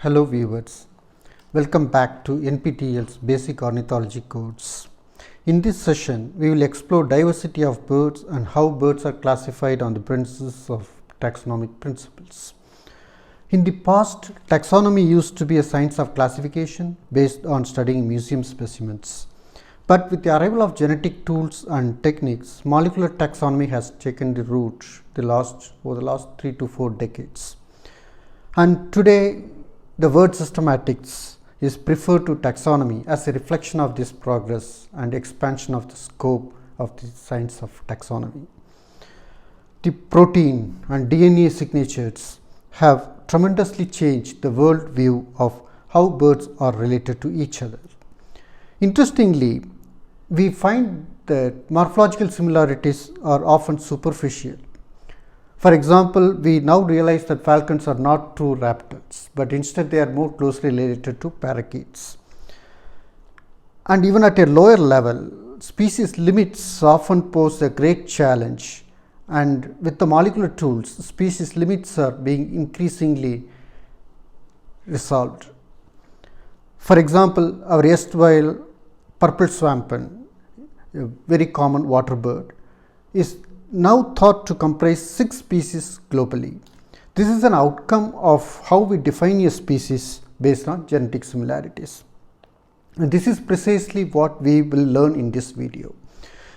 Hello viewers, welcome back to NPTEL's Basic Ornithology course. In this session, we will explore diversity of birds and how birds are classified on the basis of taxonomic principles. In the past, taxonomy used to be a science of classification based on studying museum specimens. But with the arrival of genetic tools and techniques, molecular taxonomy has taken the root over the last 3 to 4 decades. And today, the word systematics is preferred to taxonomy as a reflection of this progress and expansion of the scope of the science of taxonomy. The protein and DNA signatures have tremendously changed the world view of how birds are related to each other. Interestingly, we find that morphological similarities are often superficial. For example, we now realize that falcons are not true raptors, but instead they are more closely related to parakeets. And even at a lower level, species limits often pose a great challenge, and with the molecular tools, species limits are being increasingly resolved. For example, our erstwhile purple swampin, a very common water bird, is now thought to comprise 6 species globally. This is an outcome of how we define a species based on genetic similarities. And this is precisely what we will learn in this video.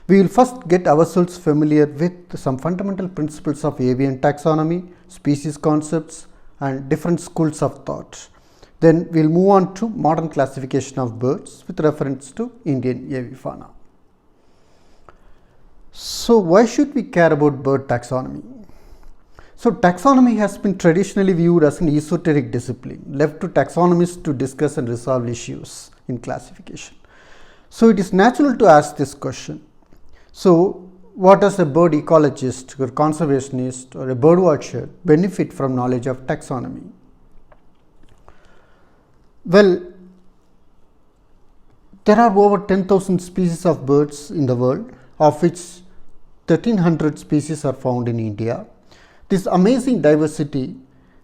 We will first get ourselves familiar with some fundamental principles of avian taxonomy, species concepts, and different schools of thought. Then we will move on to modern classification of birds with reference to Indian avifauna. So, why should we care about bird taxonomy? So, taxonomy has been traditionally viewed as an esoteric discipline left to taxonomists to discuss and resolve issues in classification. So, it is natural to ask this question. So, what does a bird ecologist or conservationist or a bird watcher benefit from knowledge of taxonomy? Well, there are over 10,000 species of birds in the world, of which 1,300 species are found in India. This amazing diversity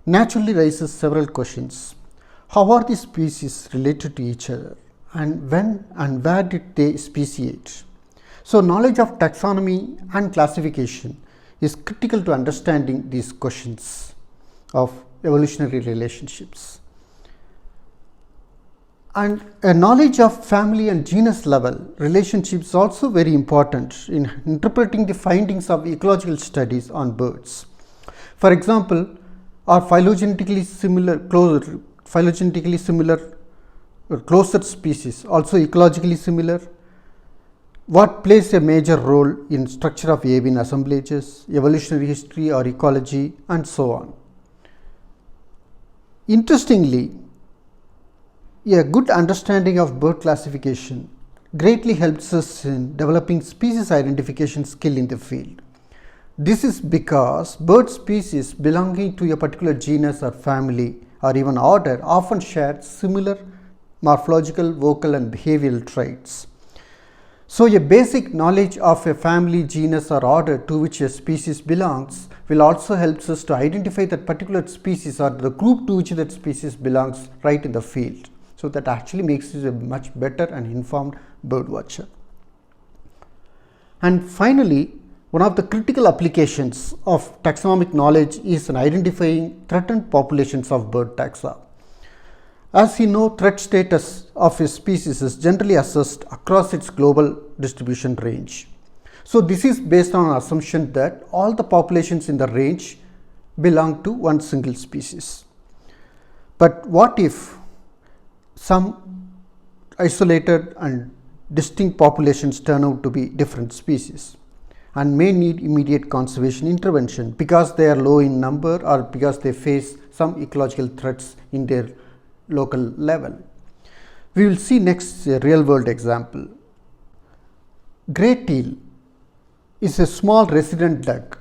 naturally raises several questions. How are these species related to each other, and when and where did they speciate? So, knowledge of taxonomy and classification is critical to understanding these questions of evolutionary relationships. And a knowledge of family and genus level relationships is also very important in interpreting the findings of ecological studies on birds. For example, are phylogenetically similar or closer species also ecologically similar? What plays a major role in structure of avian assemblages, evolutionary history or ecology, and so on. Interestingly, a good understanding of bird classification greatly helps us in developing species identification skill in the field. This is because bird species belonging to a particular genus or family or even order often share similar morphological, vocal and behavioral traits. So, a basic knowledge of a family, genus or order to which a species belongs will also help us to identify that particular species or the group to which that species belongs right in the field. So, that actually makes us a much better and informed bird watcher. And finally, one of the critical applications of taxonomic knowledge is in identifying threatened populations of bird taxa. As you know, threat status of a species is generally assessed across its global distribution range. So, this is based on an assumption that all the populations in the range belong to one single species. But what if some isolated and distinct populations turn out to be different species and may need immediate conservation intervention because they are low in number or because they face some ecological threats in their local level? We will see next a real world example. Grey teal is a small resident duck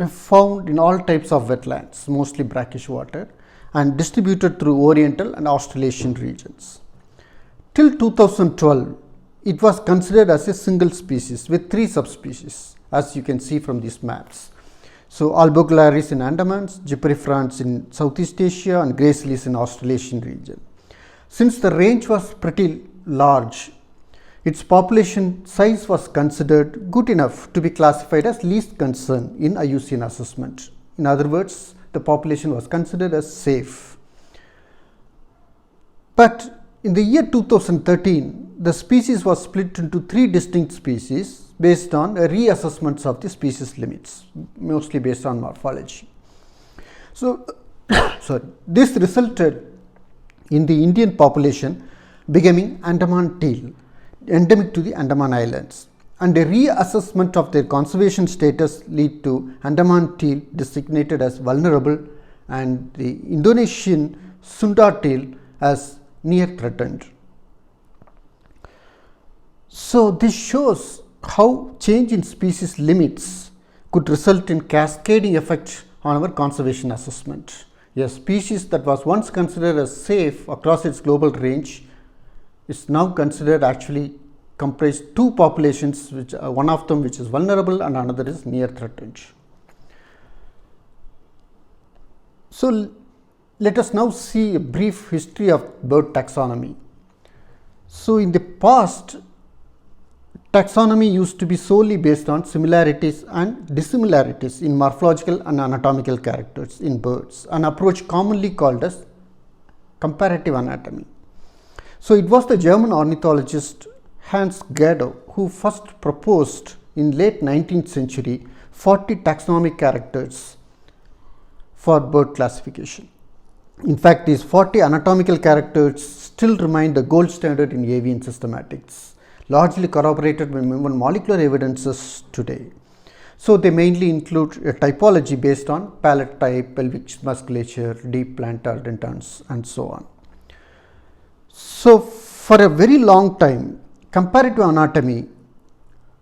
found in all types of wetlands, mostly brackish water, and distributed through Oriental and Australasian regions. Till 2012, it was considered as a single species with 3 subspecies, as you can see from these maps. So, Albogalaris in Andamans, Gyparifrans in Southeast Asia and Gracilis in Australasian region. Since the range was pretty large, its population size was considered good enough to be classified as least concern in IUCN assessment. In other words, the population was considered as safe. But in the year 2013, the species was split into 3 distinct species based on reassessments of the species limits, mostly based on morphology. So, this resulted in the Indian population becoming Andaman teal, endemic to the Andaman Islands, and a reassessment of their conservation status lead to Andaman teal designated as vulnerable and the Indonesian Sunda teal as near threatened. So, this shows how change in species limits could result in cascading effect on our conservation assessment. A species that was once considered as safe across its global range is now considered actually comprise 2 populations, which one of them which is vulnerable and another is near threatened. So, let us now see a brief history of bird taxonomy. So, in the past, taxonomy used to be solely based on similarities and dissimilarities in morphological and anatomical characters in birds, an approach commonly called as comparative anatomy. So, it was the German ornithologist Hans Gadow who first proposed in late 19th century 40 taxonomic characters for bird classification. In fact, these 40 anatomical characters still remain the gold standard in avian systematics, largely corroborated by molecular evidences today. So, they mainly include a typology based on palate type, pelvic musculature, deep plantar dentons and so on. So, for a very long time, comparative anatomy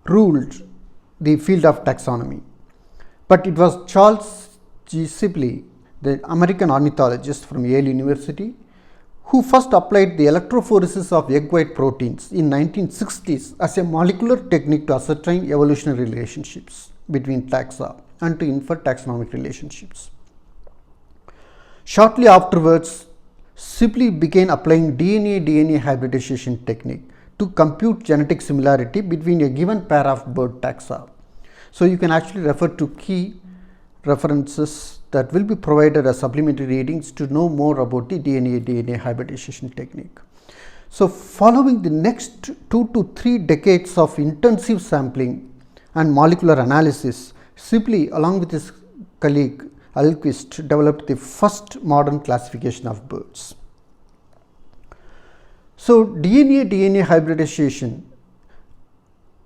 ruled the field of taxonomy, but it was Charles G. Sibley, the American ornithologist from Yale University, who first applied the electrophoresis of egg white proteins in 1960s as a molecular technique to ascertain evolutionary relationships between taxa and to infer taxonomic relationships. Shortly afterwards, Sibley began applying DNA-DNA hybridization technique to compute genetic similarity between a given pair of bird taxa. So, you can actually refer to key references that will be provided as supplementary readings to know more about the DNA-DNA hybridization technique. So, following the next 2 to 3 decades of intensive sampling and molecular analysis, Sibley along with his colleague Alquist developed the first modern classification of birds. So, DNA-DNA hybridization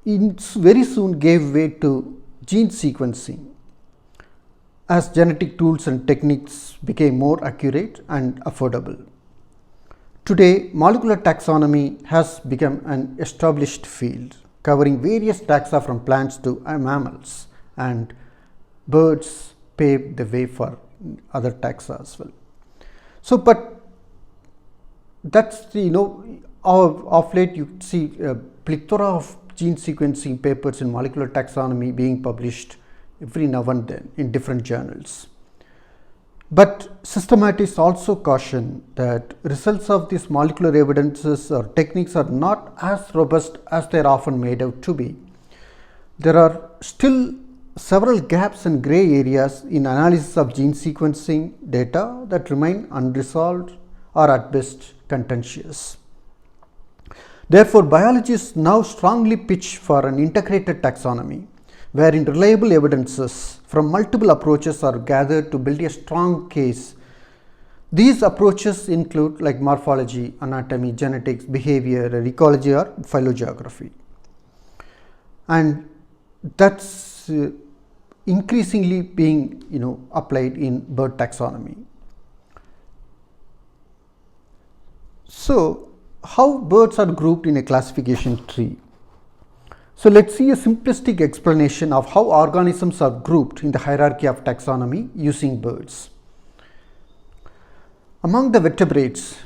very soon gave way to gene sequencing as genetic tools and techniques became more accurate and affordable. Today, molecular taxonomy has become an established field covering various taxa from plants to mammals, and birds pave the way for other taxa as well. So, but that's the, of late you see a plethora of gene sequencing papers in molecular taxonomy being published every now and then in different journals. But systematists also caution that results of these molecular evidences or techniques are not as robust as they are often made out to be. There are still several gaps and gray areas in analysis of gene sequencing data that remain unresolved or at best contentious. Therefore, biologists now strongly pitch for an integrated taxonomy, wherein reliable evidences from multiple approaches are gathered to build a strong case. These approaches include like morphology, anatomy, genetics, behavior, ecology or phylogeography. And that's increasingly being applied in bird taxonomy. So, how birds are grouped in a classification tree? So, let us see a simplistic explanation of how organisms are grouped in the hierarchy of taxonomy using birds. Among the vertebrates,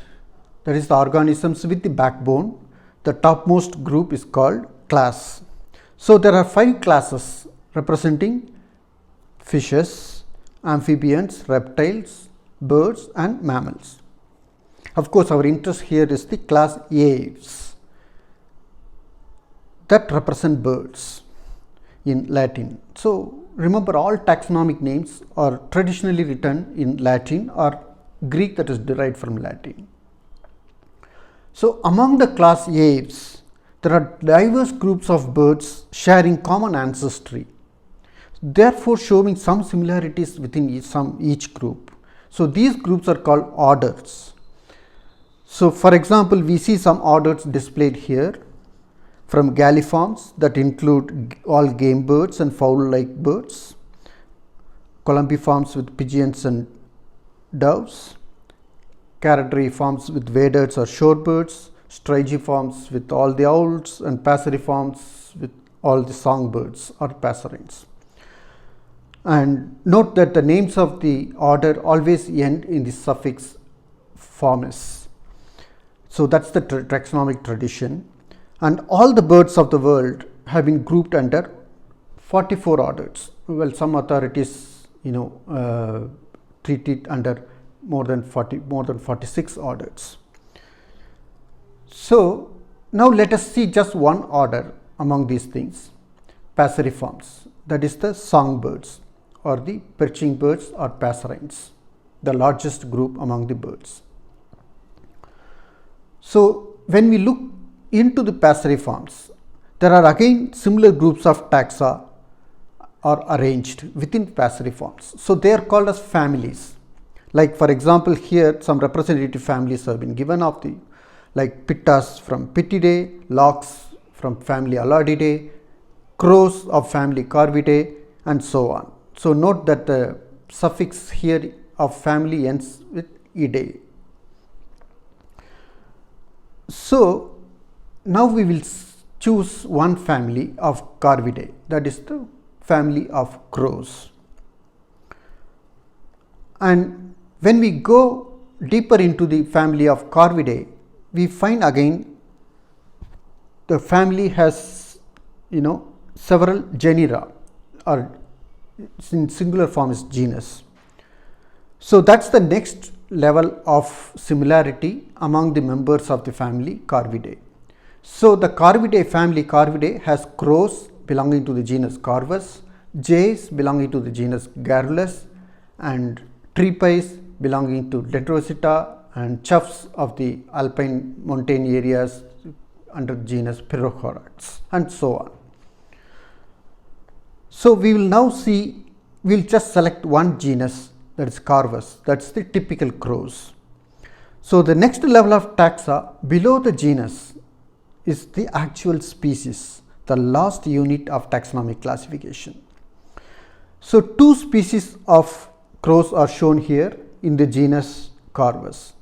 that is the organisms with the backbone, the topmost group is called class. So, there are 5 classes representing fishes, amphibians, reptiles, birds and mammals. Of course, our interest here is the class Aves that represent birds in Latin. So, remember all taxonomic names are traditionally written in Latin or Greek, that is derived from Latin. So, among the class Aves, there are diverse groups of birds sharing common ancestry, therefore showing some similarities within each group. So, these groups are called orders. So, for example, we see some orders displayed here from Galliforms that include all game birds and fowl-like birds, Columbiforms with pigeons and doves, Charadriiforms with waders or shorebirds, Strigiforms with all the owls, and Passeriforms with all the songbirds or passerines. And note that the names of the order always end in the suffix -formis. So, that is the taxonomic tradition, and all the birds of the world have been grouped under 44 orders. Well, some authorities treat it under more than 46 orders. So, now let us see just one order among these things, Passeriforms, that is the songbirds or the perching birds or passerines, the largest group among the birds. So, when we look into the Passeriforms, there are again similar groups of taxa are arranged within Passeriforms. So, they are called as families. Like for example, here some representative families have been given of the like pittas from Pittidae, larks from family Allardidae, crows of family Corvidae and so on. So, note that the suffix here of family ends with -idae. So, now we will choose one family of Corvidae, that is the family of crows. And when we go deeper into the family of Corvidae, we find again the family has several genera, or in singular form is genus. So, that is the next level of similarity among the members of the family Corvidae. So, the Corvidae family Corvidae has crows belonging to the genus Corvus, jays belonging to the genus Garrulus, and treepies belonging to Dendrocita, and choughs of the alpine mountain areas under the genus Pyrrhocorax, and so on. So, we will now see, we will just select one genus, that is Corvus, that is the typical crows. So, the next level of taxa below the genus is the actual species, the last unit of taxonomic classification. So, two species of crows are shown here in the genus Corvus,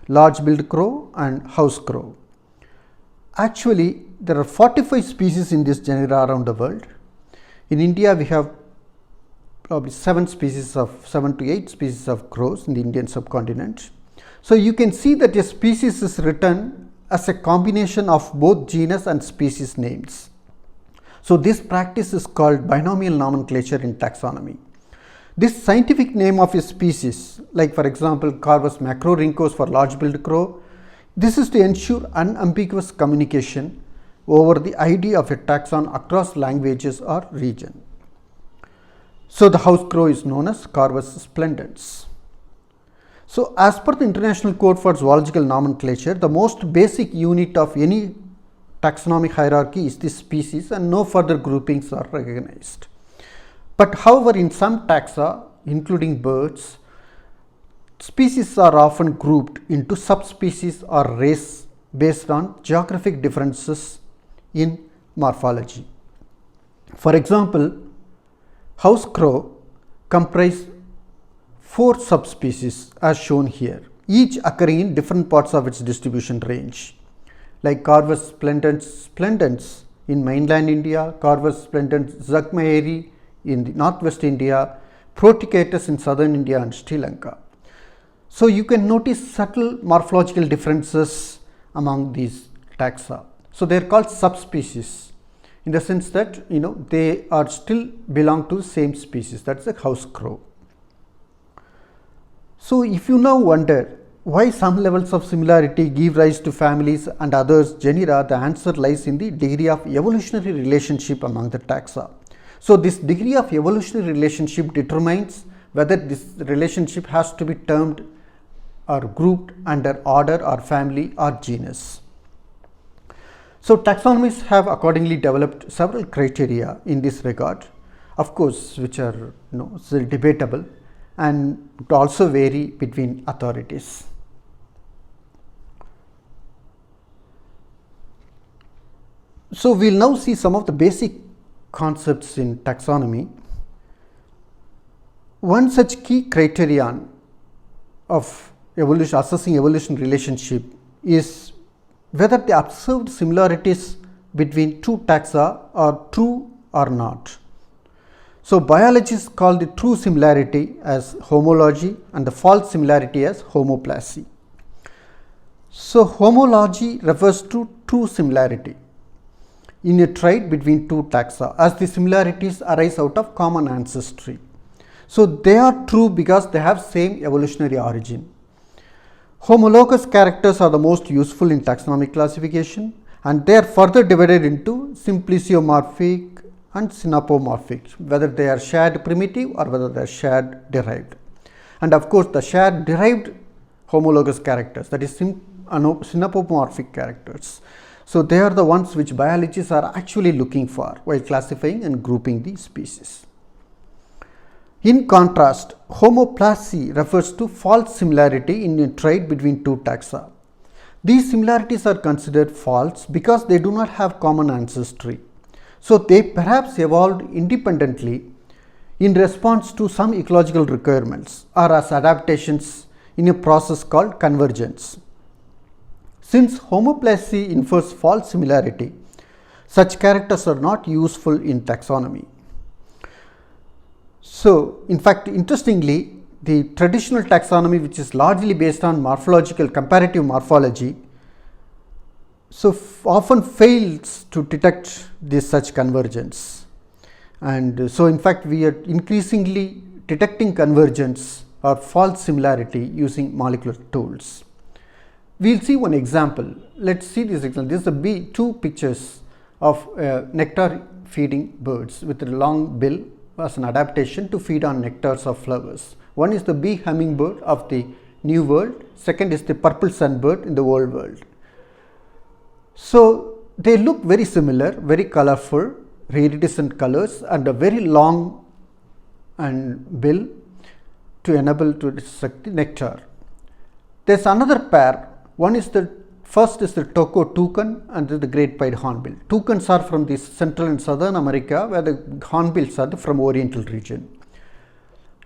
large-billed crow and house crow. Actually, there are 45 species in this genera around the world. In India, we have probably 7 to 8 species of crows in the Indian subcontinent. So, you can see that a species is written as a combination of both genus and species names. So, this practice is called binomial nomenclature in taxonomy. This scientific name of a species, like for example, Corvus macrorhynchos for large-billed crow, this is to ensure unambiguous communication over the idea of a taxon across languages or region. So, the house crow is known as Corvus splendens. So, as per the International Code for Zoological Nomenclature, the most basic unit of any taxonomic hierarchy is the species, and no further groupings are recognized. But however, in some taxa, including birds, species are often grouped into subspecies or race based on geographic differences in morphology. For example, house crow comprise 4 subspecies as shown here, each occurring in different parts of its distribution range, like Corvus splendens in mainland India, Corvus splendens zagmayeri in the northwest India, Proticatus in southern India and Sri Lanka. So, you can notice subtle morphological differences among these taxa. So, they are called subspecies in the sense that they are still belong to the same species, that's a house crow. So if you now wonder why some levels of similarity give rise to families and others genera, the answer lies in the degree of evolutionary relationship among the taxa. So this degree of evolutionary relationship determines whether this relationship has to be termed or grouped under order or family or genus. So taxonomists have accordingly developed several criteria in this regard, of course, which are still debatable and also vary between authorities. So we will now see some of the basic concepts in taxonomy. One such key criterion of evolution, assessing evolution relationship, is whether the observed similarities between two taxa are true or not. So biologists call the true similarity as homology and the false similarity as homoplasy. So homology refers to true similarity in a trait between two taxa, as the similarities arise out of common ancestry. So they are true because they have same evolutionary origin. Homologous characters are the most useful in taxonomic classification, and they are further divided into simpliciomorphic and synapomorphic, whether they are shared primitive or whether they are shared derived. And of course, the shared derived homologous characters, that is synapomorphic characters. So they are the ones which biologists are actually looking for while classifying and grouping the species. In contrast, homoplasy refers to false similarity in a trait between two taxa. These similarities are considered false because they do not have common ancestry. So they perhaps evolved independently in response to some ecological requirements or as adaptations in a process called convergence. Since homoplasy infers false similarity, such characters are not useful in taxonomy. So, in fact, interestingly, the traditional taxonomy, which is largely based on morphological comparative morphology, so often fails to detect this such convergence. And so, in fact, we are increasingly detecting convergence or false similarity using molecular tools. We will see one example. Let us see this example. This is the two pictures of nectar feeding birds with a long bill as an adaptation to feed on nectars of flowers. One is the bee hummingbird of the New World, second is the purple sunbird in the Old World. So they look very similar, very colorful, iridescent colors and a very long and bill to enable to extract the nectar. There is another pair. One is first is the Toco toucan and the great pied hornbill. Toucans are from the Central and Southern America, where the hornbills are from Oriental region.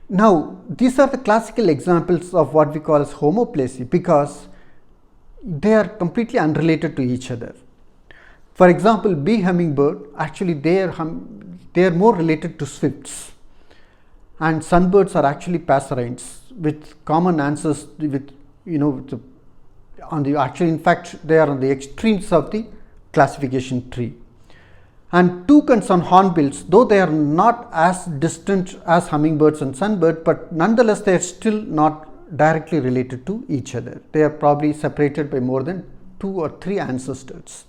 Now, these are the classical examples of what we call as homoplasy because they are completely unrelated to each other. For example, bee hummingbird, actually they are more related to swifts, and sunbirds are actually passerines with common ancestors with in fact they are on the extremes of the classification tree. And toucans and hornbills, though they are not as distant as hummingbirds and sunbird, but nonetheless they are still not directly related to each other. They are probably separated by more than 2 or 3 ancestors.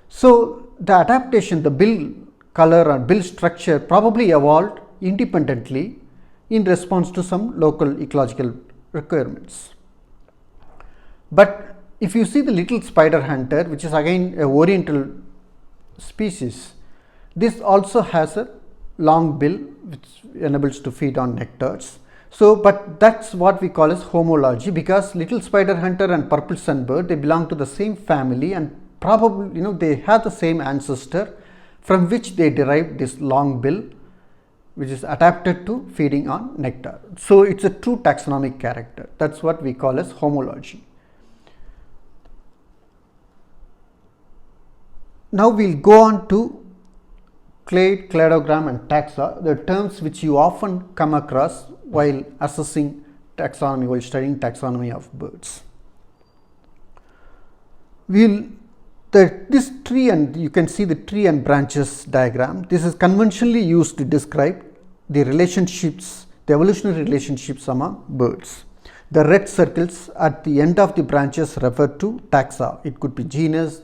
So the adaptation, the bill color and bill structure probably evolved independently in response to some local ecological requirements. But if you see the little spider hunter, which is again a oriental species, this also has a long bill which enables to feed on nectars. So, but that's what we call as homology, because little spider hunter and purple sunbird, they belong to the same family and probably they have the same ancestor from which they derive this long bill which is adapted to feeding on nectar. So it's a true taxonomic character. That's what we call as homology. Now we'll go on to clade, cladogram and taxa, the terms which you often come across while assessing taxonomy, while studying taxonomy of birds. We'll This tree, and you can see the tree and branches diagram. This is conventionally used to describe the relationships, the evolutionary relationships among birds. The red circles at the end of the branches refer to taxa. It could be genus,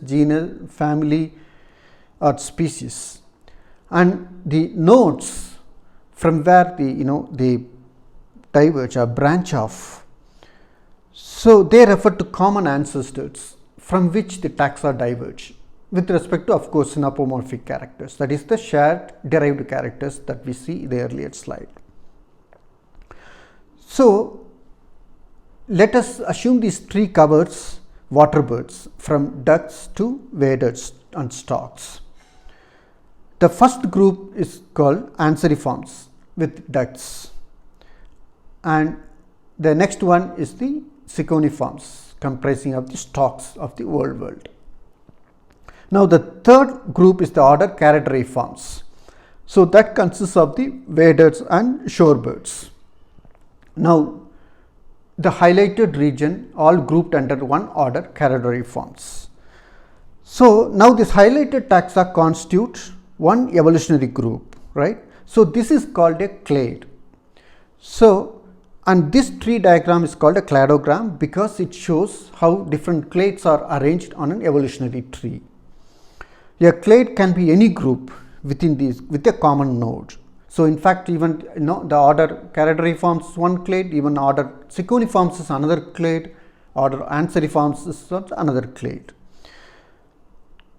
family, or species. And the nodes from where they diverge or branch off, so they refer to common ancestors from which the taxa diverge with respect to, of course, synapomorphic characters, that is the shared derived characters that we see in the earlier slide. So let us assume these tree covers water birds from ducks to waders and storks. The first group is called anseriforms with ducks, and the next one is the syconiforms comprising of the storks of the old world. Now the third group is the order Charadriiformes. So that consists of the waders and shorebirds. Now the highlighted region all grouped under one order Charadriiformes. So now this highlighted taxa constitute one evolutionary group, right? So this is called a clade. So, and this tree diagram is called a cladogram because it shows how different clades are arranged on an evolutionary tree. A clade can be any group within these with a common node. So in fact, even the order Charadriiformes is one clade, even order Syconiformes is another clade, order Anseriformes is another clade.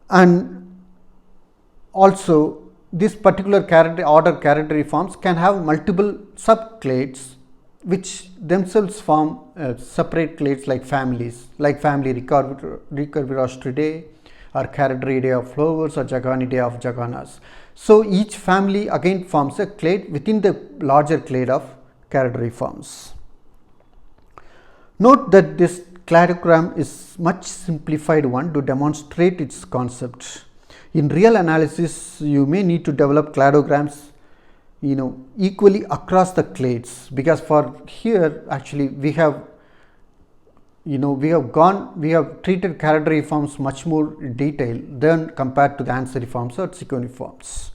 And also this particular order Charadriiformes can have multiple subclades which themselves form separate clades like families, like family Recurvirosteridae or Charadriidae of flowers or Jaganidae of jaganas. So each family again forms a clade within the larger clade of Charadriiformes. Note that this cladogram is much simplified one to demonstrate its concept. In real analysis, you may need to develop cladograms equally across the clades, because for here actually we have treated Charadriiformes much more in detail than compared to the Anseriformes or Syconiformes.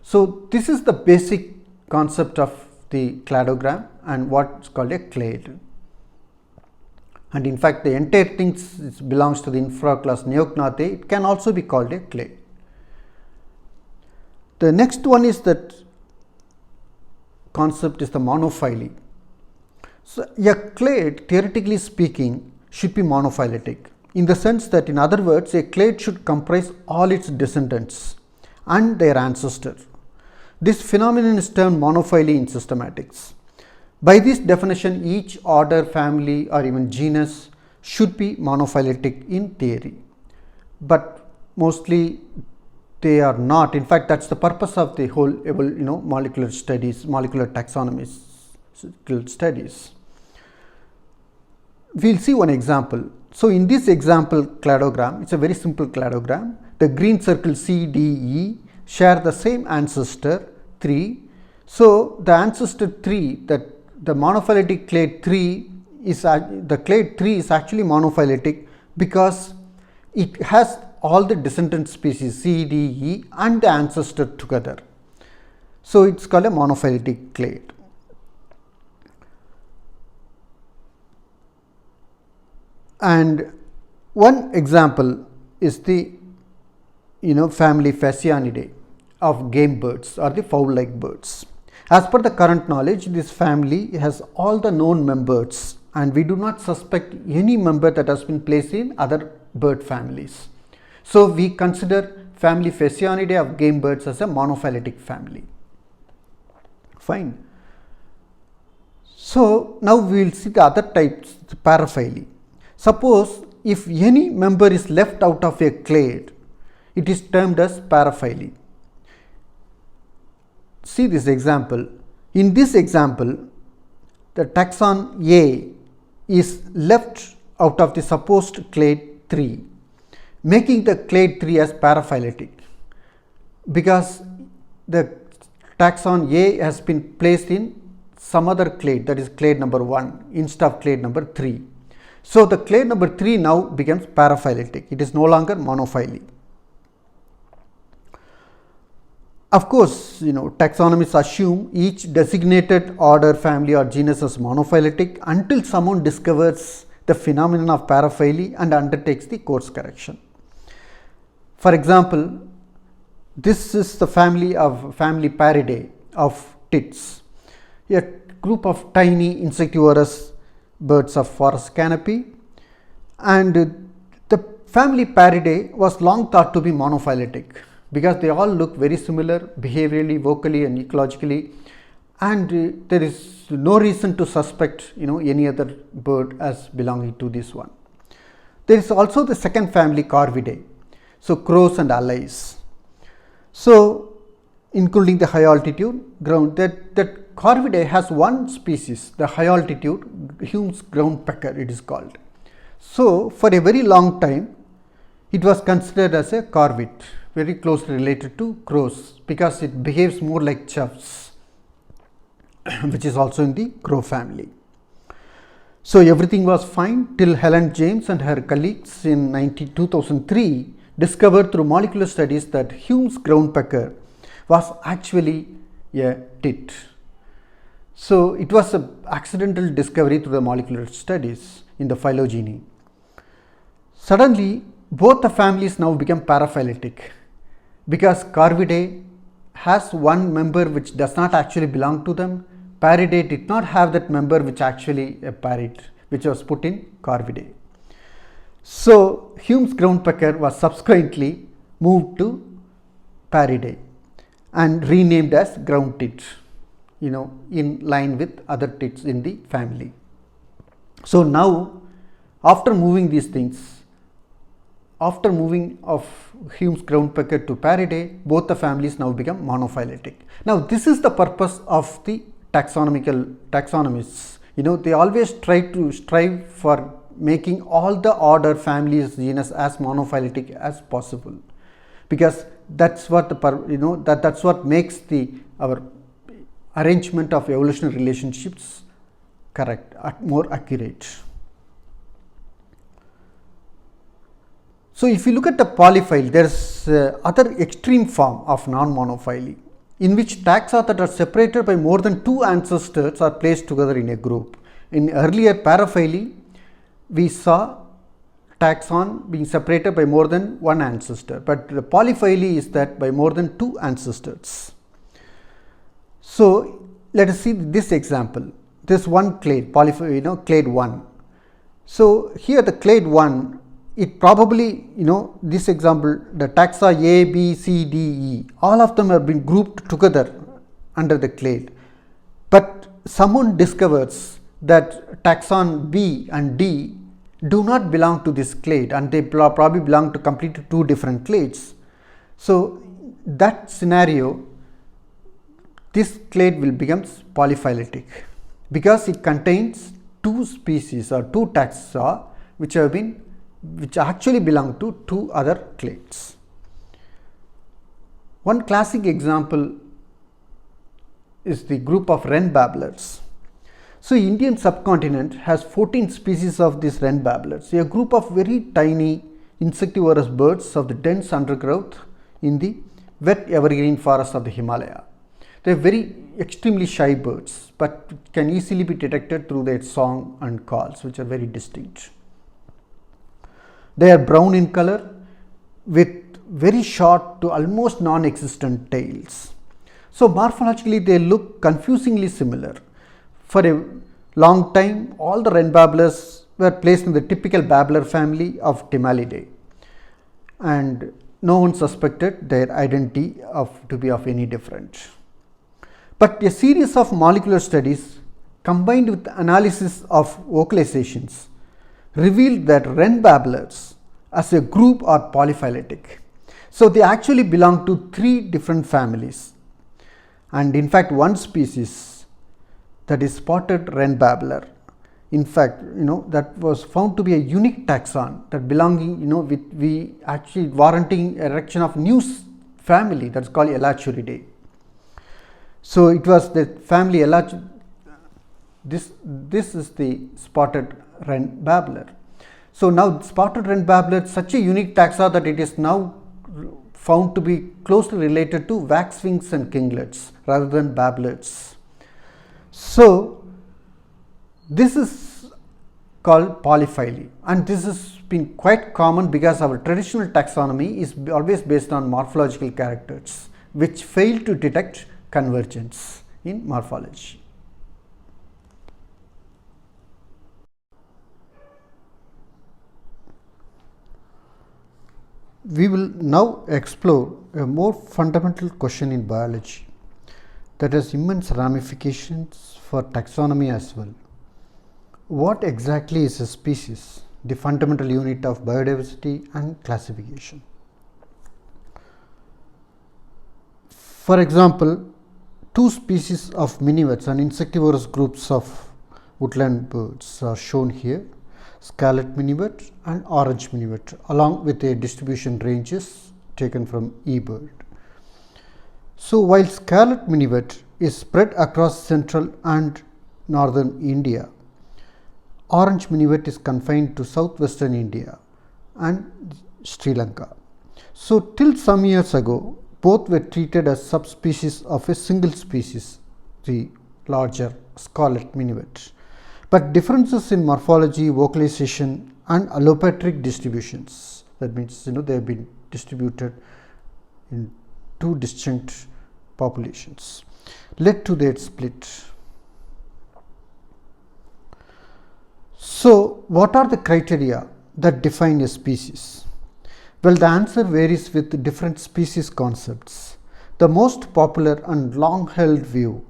So this is the basic concept of the cladogram and what's called a clade. And in fact, the entire thing belongs to the infraclass Neognathae. It can also be called a clade. The next one is that concept is the monophyly. So a clade, theoretically speaking, should be monophyletic, in the sense that, in other words, a clade should comprise all its descendants and their ancestor. This phenomenon is termed monophyly in systematics. By this definition, each order, family, or even genus should be monophyletic in theory, but mostly they are not. In fact, that's the purpose of the whole molecular studies, molecular taxonomy studies. We'll see one example. So in this example cladogram, it's a very simple cladogram. The green circle C, D, E share the same ancestor 3. So the ancestor 3, that the monophyletic clade 3 is the clade 3 is actually monophyletic because it has all the descendant species C, D, E and the ancestor together. So it's called a monophyletic clade. And one example is the family Phasianidae of game birds or the fowl-like birds. As per the current knowledge, this family has all the known members, and we do not suspect any member that has been placed in other bird families. So we consider family Phasianidae of game birds as a monophyletic family. Fine. So now we will see the other types, the paraphyly. Suppose if any member is left out of a clade, it is termed as paraphyly. See this example. In this example, the taxon A is left out of the supposed clade 3, making the clade 3 as paraphyletic, because the taxon A has been placed in some other clade, that is clade number 1 instead of clade number 3. So, the clade number 3 now becomes paraphyletic, it is no longer monophyly. Of course, taxonomists assume each designated order, family or genus as monophyletic until someone discovers the phenomenon of paraphyly and undertakes the course correction. For example, this is the family Paridae of tits, a group of tiny insectivorous birds of forest canopy, and the family Paridae was long thought to be monophyletic because they all look very similar behaviorally, vocally and ecologically, and there is no reason to suspect any other bird as belonging to this one. There is also the second family Corvidae, so crows and allies. So, including the high altitude ground, that Corvidae has one species, the high altitude Hume's ground pecker it is called. So, for a very long time it was considered as a corvid, very closely related to crows because it behaves more like choughs, which is also in the crow family. So, everything was fine till Helen James and her colleagues in 2003 discovered through molecular studies that Hume's ground pecker was actually a tit. So, it was an accidental discovery through the molecular studies in the phylogeny. Suddenly, both the families now become paraphyletic because Corvidae has one member which does not actually belong to them. Paridae did not have that member which actually a parid, which was put in Corvidae. So, Hume's ground pecker was subsequently moved to Paridae and renamed as ground tit, in line with other tits in the family. So, now after moving these things, after moving of Hume's ground pecker to Paridae, both the families now become monophyletic. Now, this is the purpose of the taxonomists. They always strive for making all the order, families, genus as monophyletic as possible, because that's what that's what makes our arrangement of evolutionary relationships correct, more accurate. So, if you look at the polyphyly, there is other extreme form of non-monophyly in which taxa that are separated by more than two ancestors are placed together in a group. In earlier paraphyly, we saw taxon being separated by more than one ancestor, but the polyphyly is that by more than two ancestors. So, let us see this example. This one clade, clade 1. So, here the clade 1, it probably, this example, the taxa A, B, C, D, E, all of them have been grouped together under the clade, but someone discovers that taxon B and D do not belong to this clade and they probably belong to completely two different clades. So, that scenario, this clade will become polyphyletic because it contains two species or two taxa which actually belong to two other clades. One classic example is the group of wren babblers. So, Indian subcontinent has 14 species of these wren babblers, a group of very tiny insectivorous birds of the dense undergrowth in the wet evergreen forests of the Himalaya. They are very extremely shy birds, but can easily be detected through their song and calls, which are very distinct. They are brown in color with very short to almost non-existent tails. So, morphologically they look confusingly similar. For a long time, all the wren babblers were placed in the typical babbler family of Timalidae, and no one suspected their identity to be of any different. But a series of molecular studies combined with analysis of vocalizations revealed that wren babblers as a group are polyphyletic. So, they actually belong to three different families, and in fact one species, that is spotted wren babbler, in fact that was found to be a unique taxon that belonging we actually warranting erection of new family, that is called Elachuridae. So, it was the family this is the spotted wren babbler. So now spotted wren babbler is such a unique taxa that it is now found to be closely related to waxwings and kinglets rather than babblers. So this is called polyphyly, and this has been quite common because our traditional taxonomy is always based on morphological characters which fail to detect convergence in morphology. We will now explore a more fundamental question in biology that has immense ramifications for taxonomy as well. What exactly is a species, the fundamental unit of biodiversity and classification? For example, two species of miniverts and insectivorous groups of woodland birds are shown here, scarlet minivert and orange minivert, along with their distribution ranges taken from eBird. So while scarlet minivert is spread across central and northern India, orange minivert is confined to southwestern India and Sri Lanka. So till some years ago, both were treated as subspecies of a single species, the larger scarlet minivert. But differences in morphology, vocalization and allopatric distributions, that means they have been distributed in two distinct populations, led to their split. So what are the criteria that define a species? Well, the answer varies with different species concepts. The most popular and long held view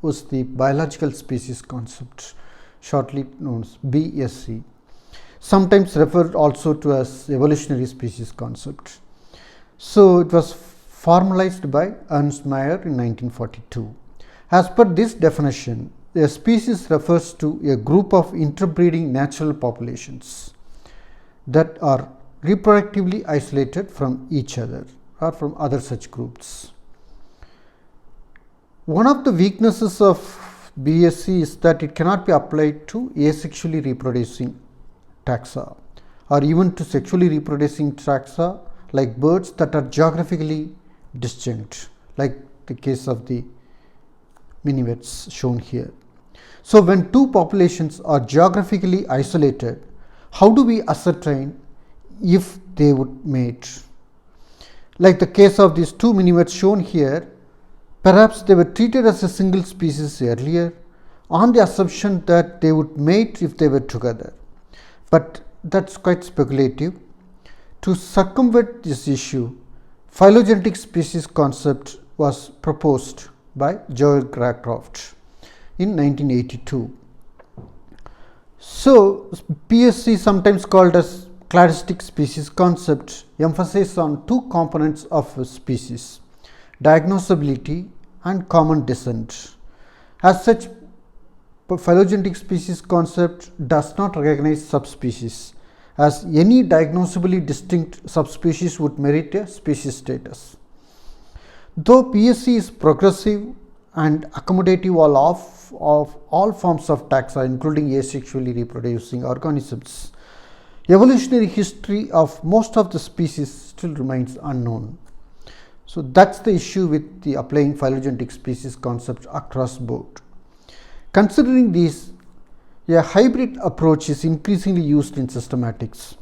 was the biological species concept, shortly known as BSC, sometimes referred also to as evolutionary species concept. So it was formalized by Ernst Mayr in 1942. As per this definition, a species refers to a group of interbreeding natural populations that are reproductively isolated from each other or from other such groups. One of the weaknesses of BSC is that it cannot be applied to asexually reproducing taxa or even to sexually reproducing taxa like birds that are geographically distinct, like the case of the miniverts shown here. So when two populations are geographically isolated, how do we ascertain if they would mate? Like the case of these two miniverts shown here, perhaps they were treated as a single species earlier on the assumption that they would mate if they were together. But that's quite speculative. To circumvent this issue, phylogenetic species concept was proposed by Joel Gracroft in 1982. So PSC, sometimes called as cladistic species concept, emphasizes on two components of a species: diagnosability and common descent. As such, phylogenetic species concept does not recognize subspecies, as any diagnosably distinct subspecies would merit a species status. Though PSC is progressive and accommodative of all forms of taxa, including asexually reproducing organisms, evolutionary history of most of the species still remains unknown. So that's the issue with the applying phylogenetic species concept across board. Considering these, a hybrid approach is increasingly used in systematics.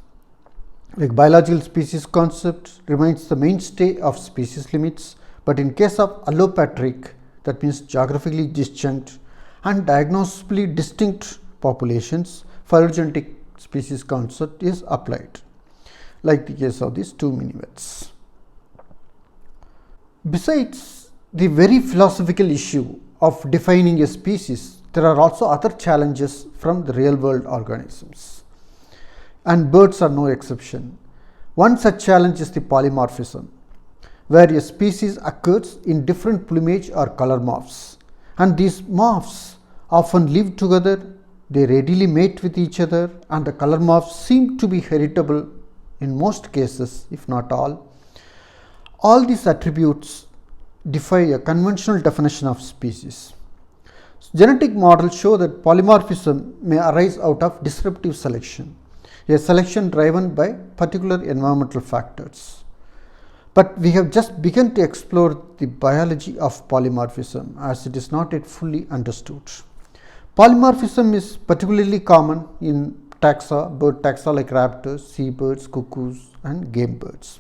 Like biological species concept remains the mainstay of species limits, but in case of allopatric, that means geographically disjunct and diagnosably distinct populations, phylogenetic species concept is applied, like the case of these two miniverts. Besides the very philosophical issue of defining a species, there are also other challenges from the real world organisms, and birds are no exception. One such challenge is the polymorphism, where a species occurs in different plumage or color morphs, and these morphs often live together, they readily mate with each other, and the color morphs seem to be heritable in most cases, if not all. All these attributes defy a conventional definition of species. Genetic models show that polymorphism may arise out of disruptive selection, a selection driven by particular environmental factors. But we have just begun to explore the biology of polymorphism, as it is not yet fully understood. Polymorphism is particularly common in taxa, bird taxa like raptors, seabirds, cuckoos, and game birds.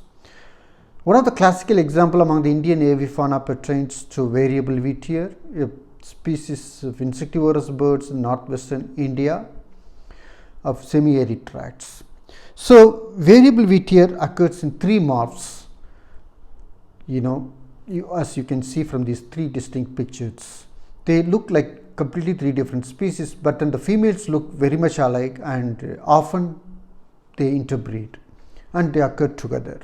One of the classical examples among the Indian avifauna pertains to variable wheatear, a species of insectivorous birds in northwestern India of semi-arid tracts. So, variable wheatear occurs in three morphs. As you can see from these three distinct pictures, they look like completely three different species, but then the females look very much alike, and often they interbreed and they occur together.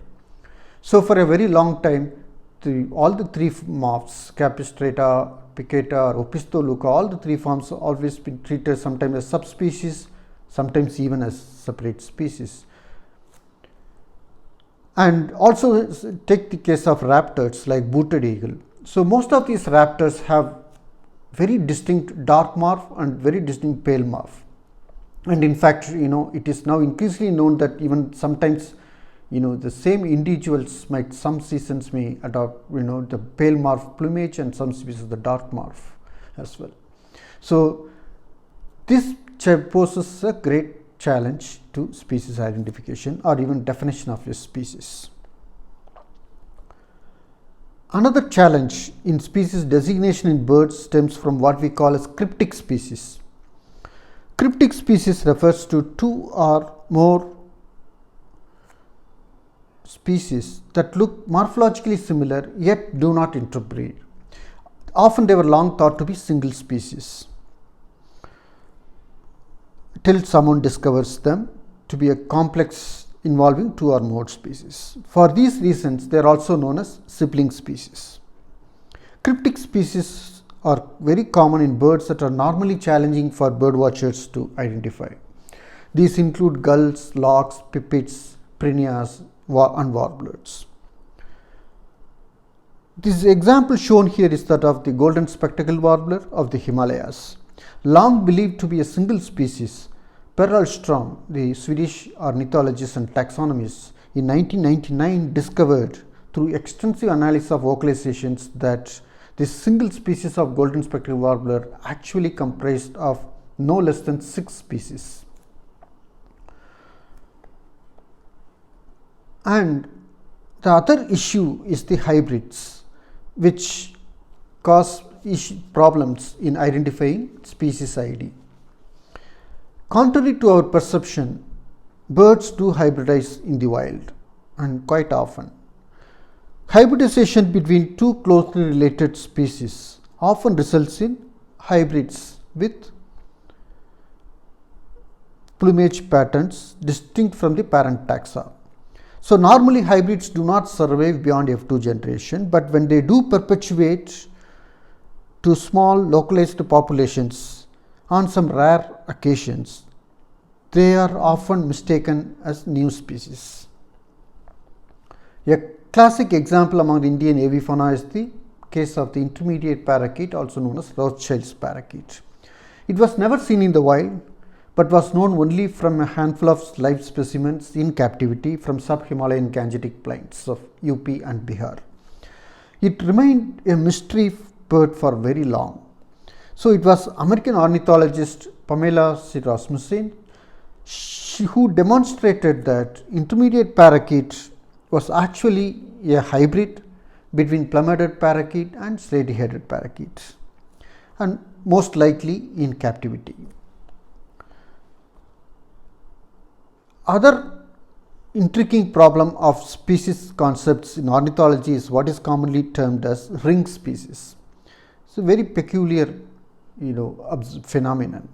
So, for a very long time, all the three morphs, Capistrata, Piccata, or Opistholeuca, all the three forms have always been treated sometimes as subspecies, sometimes even as separate species. And also take the case of raptors like booted eagle. So, most of these raptors have very distinct dark morph and very distinct pale morph. And in fact, it is now increasingly known that even sometimes, the same individuals some seasons may adopt, the pale morph plumage, and some species the dark morph as well. So, this poses a great challenge to species identification or even definition of a species. Another challenge in species designation in birds stems from what we call as cryptic species. Cryptic species refers to two or more species that look morphologically similar yet do not interbreed. Often they were long thought to be single species, till someone discovers them to be a complex involving two or more species. For these reasons, they are also known as sibling species. Cryptic species are very common in birds that are normally challenging for bird watchers to identify. These include gulls, larks, pipits, prionias, and warblers. This example shown here is that of the golden spectacled warbler of the Himalayas. Long believed to be a single species, Per Ahlström, the Swedish ornithologist and taxonomist, in 1999 discovered through extensive analysis of vocalizations that this single species of golden spectacled warbler actually comprised of no less than 6 species. And the other issue is the hybrids, which cause problems in identifying species ID. Contrary to our perception, birds do hybridize in the wild, and quite often. Hybridization between two closely related species often results in hybrids with plumage patterns distinct from the parent taxa. So, normally hybrids do not survive beyond F2 generation, but when they do perpetuate to small localized populations on some rare occasions, they are often mistaken as new species. A classic example among the Indian avifauna is the case of the intermediate parakeet, also known as Rothschild's parakeet. It was never seen in the wild, but was known only from a handful of live specimens in captivity from sub-Himalayan Gangetic plains of UP and Bihar. It remained a mystery bird for very long. So, it was American ornithologist Pamela C. Rasmussen who demonstrated that intermediate parakeet was actually a hybrid between plum-headed parakeet and slaty-headed parakeets, and most likely in captivity. Other intriguing problem of species concepts in ornithology is what is commonly termed as ring species. It's a very peculiar phenomenon.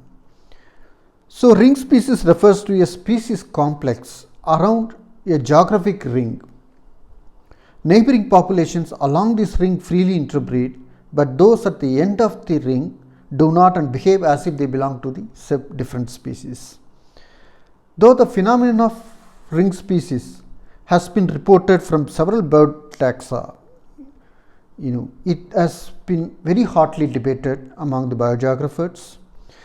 So, ring species refers to a species complex around a geographic ring. Neighboring populations along this ring freely interbreed, but those at the end of the ring do not and behave as if they belong to the different species. Though the phenomenon of ring species has been reported from several bird taxa, it has been very hotly debated among the biogeographers.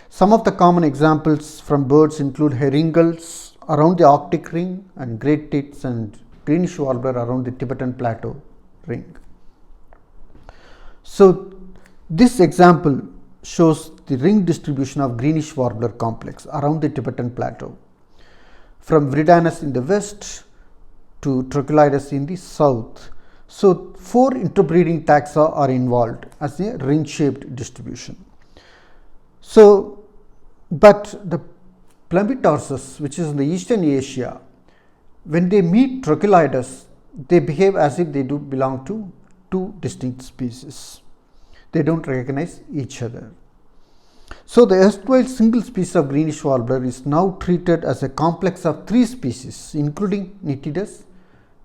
Some of the common examples from birds include herring gulls around the Arctic ring and great tits and greenish warbler around the Tibetan plateau ring. So this example shows the ring distribution of greenish warbler complex around the Tibetan plateau, from Viridanus in the west to Trochilidus in the south. So 4 interbreeding taxa are involved as a ring shaped distribution. So, but the Plumbitorsus, which is in the eastern Asia, when they meet Trochilidus, they behave as if they do belong to 2 distinct species. They don't recognize each other. So the erstwhile single species of greenish warbler is now treated as a complex of 3 species, including Nitidus,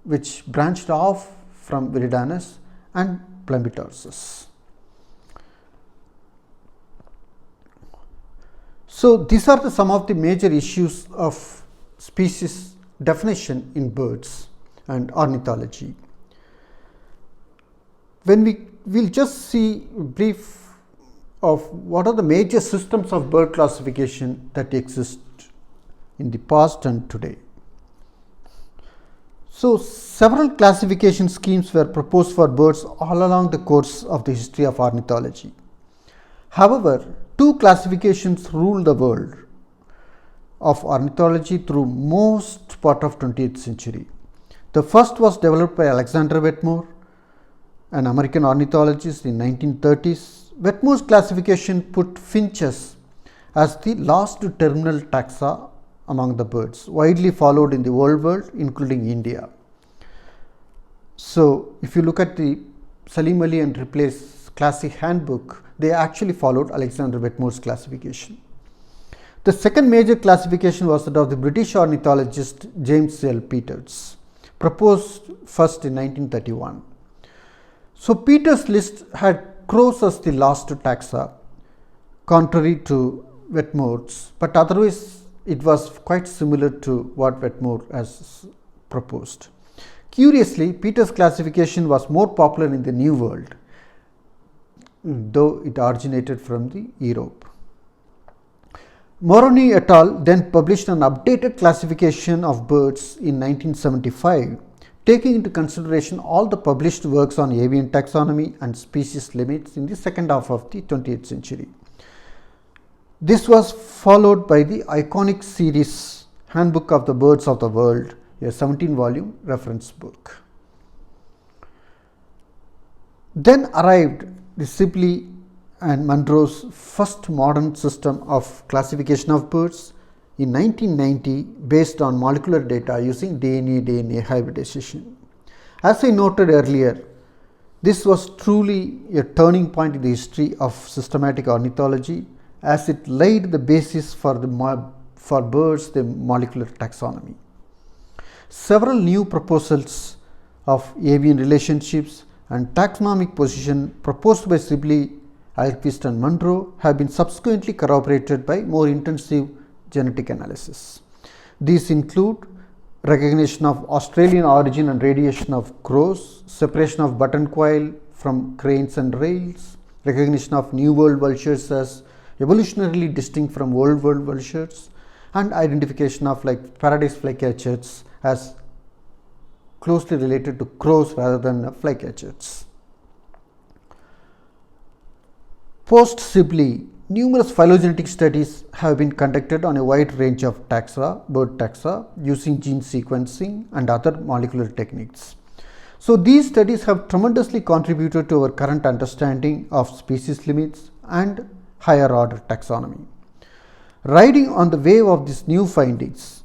which branched off from Viridanus, and Plumbitorsus. So these are some of the major issues of species definition in birds and ornithology. When we will just see a brief of what are the major systems of bird classification that exist in the past and today. So several classification schemes were proposed for birds all along the course of the history of ornithology. However, 2 classifications rule the world of ornithology through most part of 20th century. The first was developed by Alexander Wetmore, an American ornithologist, in 1930s. Wetmore's classification put finches as the last terminal taxa among the birds, widely followed in the old world, including India. So if you look at the Salim Ali and Ripley's classic handbook, they actually followed Alexander Wetmore's classification. The second major classification was that of the British ornithologist James L. Peters, proposed first in 1931. So Peters' list had crows as the last taxa, contrary to Wetmore's, but otherwise it was quite similar to what Wetmore has proposed. Curiously, Peters' classification was more popular in the New World, though it originated from the Europe. Moroni et al. Then published an updated classification of birds in 1975, taking into consideration all the published works on avian taxonomy and species limits in the second half of the 20th century. This was followed by the iconic series Handbook of the Birds of the World, a 17-volume reference book. Then arrived the Sibley and Munro's first modern system of classification of birds in 1990, based on molecular data using DNA hybridization. As I noted earlier, this was truly a turning point in the history of systematic ornithology, as it laid the basis for birds the molecular taxonomy. Several new proposals of avian relationships and taxonomic position proposed by Sibley, Ahlqvist and Munro have been subsequently corroborated by more intensive genetic analysis. These include recognition of Australian origin and radiation of crows, separation of button quail from cranes and rails, recognition of New World vultures as evolutionarily distinct from Old World vultures, and identification of paradise flycatchers as closely related to crows rather than flycatchers. Post Sibley, numerous phylogenetic studies have been conducted on a wide range of taxa, bird taxa, using gene sequencing and other molecular techniques. So these studies have tremendously contributed to our current understanding of species limits and higher order taxonomy. Riding on the wave of these new findings,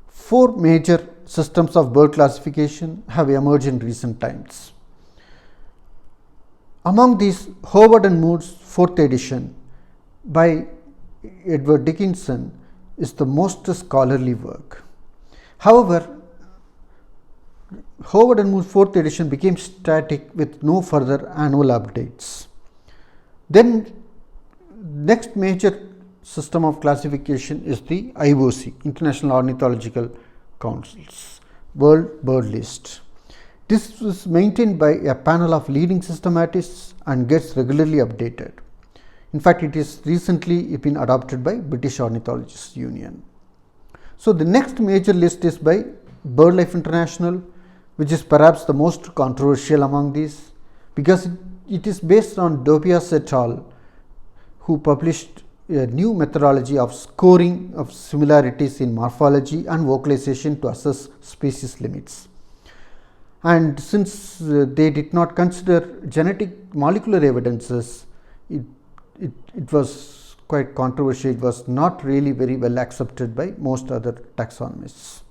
4 major systems of bird classification have emerged in recent times. Among these, Howard and Moore's 4th edition by Edward Dickinson is the most scholarly work. However, Howard and Moore's 4th edition became static with no further annual updates. Then next major system of classification is the IOC, International Ornithological Council's World Bird List. This is maintained by a panel of leading systematists and gets regularly updated. In fact, it is recently been adopted by British Ornithologists Union. So, the next major list is by BirdLife International, which is perhaps the most controversial among these, because it is based on Dobias et al., who published a new methodology of scoring of similarities in morphology and vocalization to assess species limits. And since they did not consider genetic molecular evidences, it was quite controversial. It was not really very well accepted by most other taxonomists.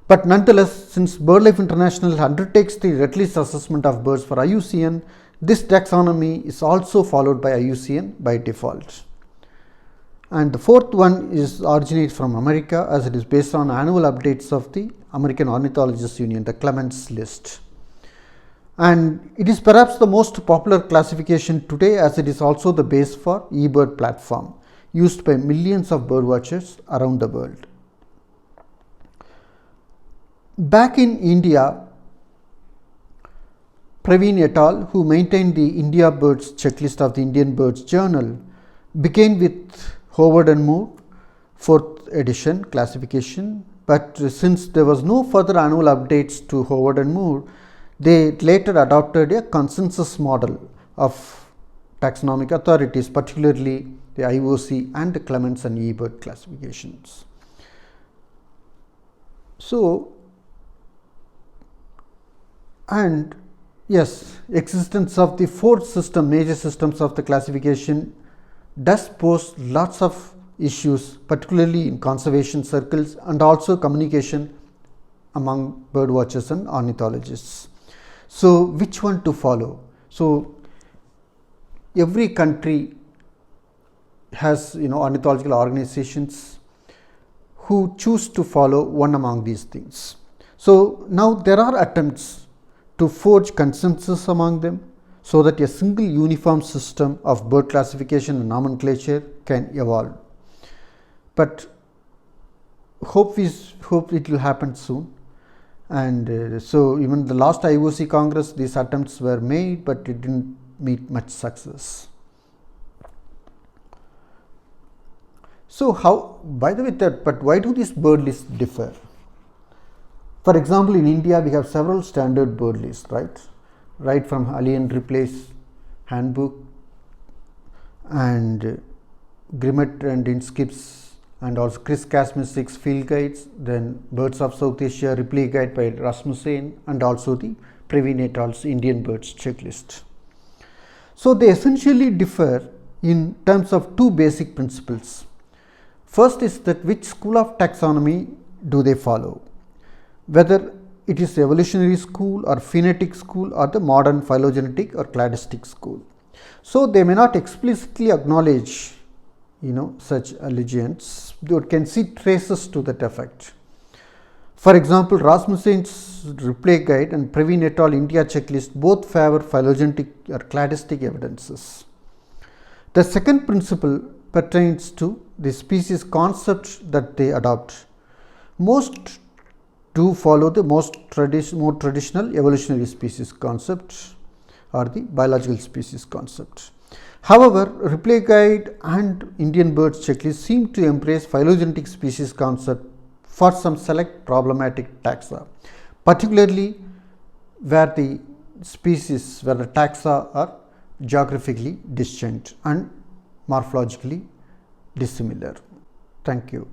But nonetheless, since BirdLife International undertakes the red list assessment of birds for IUCN, this taxonomy is also followed by IUCN by default. And the fourth one originates from America, as it is based on annual updates of the American Ornithologists Union, the Clements list. And it is perhaps the most popular classification today, as it is also the base for eBird platform, used by millions of birdwatchers around the world. Back in India, Praveen et al., who maintained the India Birds checklist of the Indian Birds Journal, began with Howard and Moore, 4th edition classification, but since there was no further annual updates to Howard and Moore, they later adopted a consensus model of taxonomic authorities, particularly the IOC and the Clements and eBird classifications. So, and yes, existence of the fourth system, major systems of the classification, does pose lots of issues, particularly in conservation circles and also communication among birdwatchers and ornithologists. So, which one to follow? So, every country has ornithological organizations who choose to follow one among these things. So, now there are attempts to forge consensus among them, so that a single uniform system of bird classification and nomenclature can evolve. But hope it will happen soon. And so, even the last IOC Congress, these attempts were made, but it didn't meet much success. So, by the way, but why do these bird lists differ? For example, in India, we have several standard bird lists, right from Alien Ripley's handbook and Grimmett and Inskip's, and also Chris Kasmic's field guides, then Birds of South Asia Ripley guide by Rasmussen, and also the Praveen et al.'s Indian Birds checklist. So, they essentially differ in terms of two basic principles. First is that which school of taxonomy do they follow, whether it is the evolutionary school or phonetic school or the modern phylogenetic or cladistic school. So, they may not explicitly acknowledge such allegiance, you can see traces to that effect. For example, Rasmussen's Ripley guide and Praveen et al. India checklist both favor phylogenetic or cladistic evidences. The second principle pertains to the species concept that they adopt. Most do follow the more traditional evolutionary species concept or the biological species concept. However, Ripley guide and Indian Birds checklist seem to embrace phylogenetic species concept for some select problematic taxa, particularly where the taxa are geographically distinct and morphologically dissimilar. Thank you.